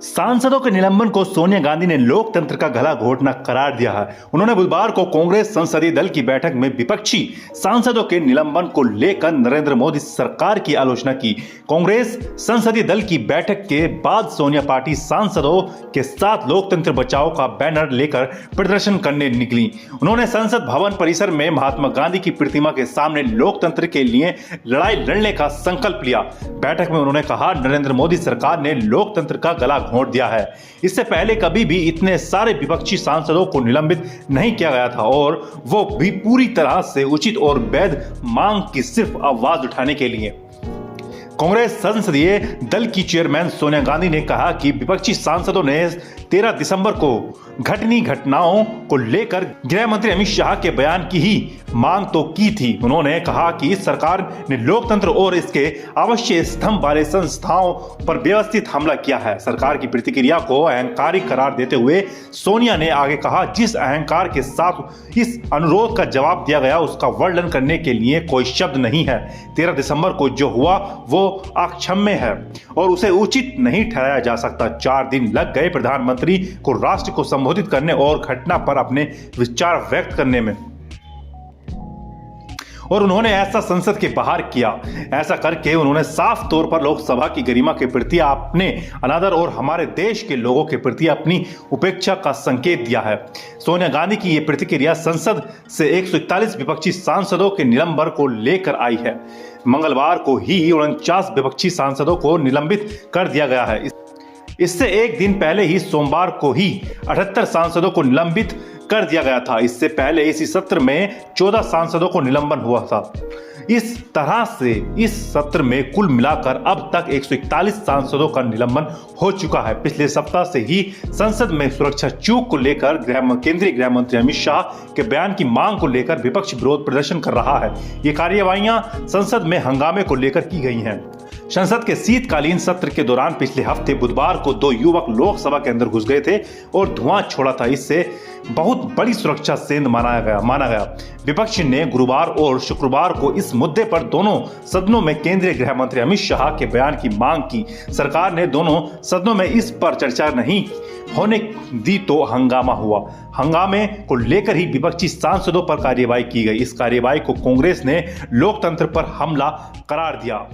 सांसदों के निलंबन को सोनिया गांधी ने लोकतंत्र का गला घोटना करार दिया है। उन्होंने बुधवार को कांग्रेस संसदीय दल की बैठक में विपक्षी सांसदों के निलंबन को लेकर नरेंद्र मोदी सरकार की आलोचना की। कांग्रेस संसदीय दल की बैठक के बाद सोनिया पार्टी सांसदों के साथ लोकतंत्र बचाओ का बैनर लेकर प्रदर्शन करने निकली। उन्होंने संसद भवन परिसर में महात्मा गांधी की प्रतिमा के सामने लोकतंत्र के लिए लड़ाई लड़ने का संकल्प लिया। बैठक में उन्होंने कहा, नरेंद्र मोदी सरकार ने लोकतंत्र का गला घोंट दिया है। इससे पहले कभी भी इतने सारे विपक्षी सांसदों को निलंबित नहीं किया गया था, और वो भी पूरी तरह से उचित और वैध मांग की सिर्फ आवाज उठाने के लिए। कांग्रेस संसदीय दल की चेयरमैन सोनिया गांधी ने कहा कि विपक्षी सांसदों ने 13 दिसंबर को घटनी घटनाओं को लेकर गृह मंत्री अमित शाह के बयान की ही मांग तो की थी। उन्होंने कहा कि इस सरकार ने लोकतंत्र और इसके आवश्यक स्तंभ वाले संस्थाओं पर व्यवस्थित हमला किया है। सरकार की प्रतिक्रिया को अहंकारिक करार देते हुए सोनिया ने आगे कहा, जिस अहंकार के साथ इस अनुरोध का जवाब दिया गया उसका वर्णन करने के लिए कोई शब्द नहीं है। 13 दिसंबर को जो हुआ वो अक्षम्य है और उसे उचित नहीं ठहराया जा सकता। 4 दिन लग गए प्रधानमंत्री को राष्ट्र को संबोधित करने और घटना पर अपने विचार व्यक्त करने में, और उन्होंने ऐसा संसद के बाहर किया। ऐसा करके उन्होंने साफ तौर पर लोकसभा की गरिमा के प्रति अपने अनादर और हमारे देश के लोगों के प्रति अपनी उपेक्षा का संकेत दिया है। सोनिया गांधी की यह प्रतिक्रिया संसद से 141 विपक्षी सांसदों के निलंबन को लेकर आई है। मंगलवार को ही 49 विपक्षी सांसदों को निलंबित कर दिया गया है। इससे एक दिन पहले ही सोमवार को ही 78 सांसदों को निलंबित कर दिया गया था। इससे पहले इसी सत्र में 14 सांसदों को निलंबन हुआ था। इस तरह से इस सत्र में कुल मिलाकर अब तक 141 सांसदों का निलंबन हो चुका है। पिछले सप्ताह से ही संसद में सुरक्षा चूक को लेकर केंद्रीय गृह मंत्री अमित शाह के बयान की मांग को लेकर विपक्ष विरोध प्रदर्शन कर रहा है। ये कार्यवाहियां संसद में हंगामे को लेकर की गई हैं। संसद के शीतकालीन सत्र के दौरान पिछले हफ्ते बुधवार को 2 युवक लोकसभा के अंदर घुस गए थे और धुआं छोड़ा था। इससे बहुत बड़ी सुरक्षा सेंध माना गया। विपक्ष ने गुरुवार और शुक्रवार को इस मुद्दे पर दोनों सदनों में केंद्रीय गृह मंत्री अमित शाह के बयान की मांग की। सरकार ने दोनों सदनों में इस पर चर्चा नहीं होने दी तो हंगामा हुआ। हंगामे को लेकर ही विपक्षी सांसदों पर कार्यवाही की गई। इस कार्यवाही को कांग्रेस ने लोकतंत्र पर हमला करार दिया।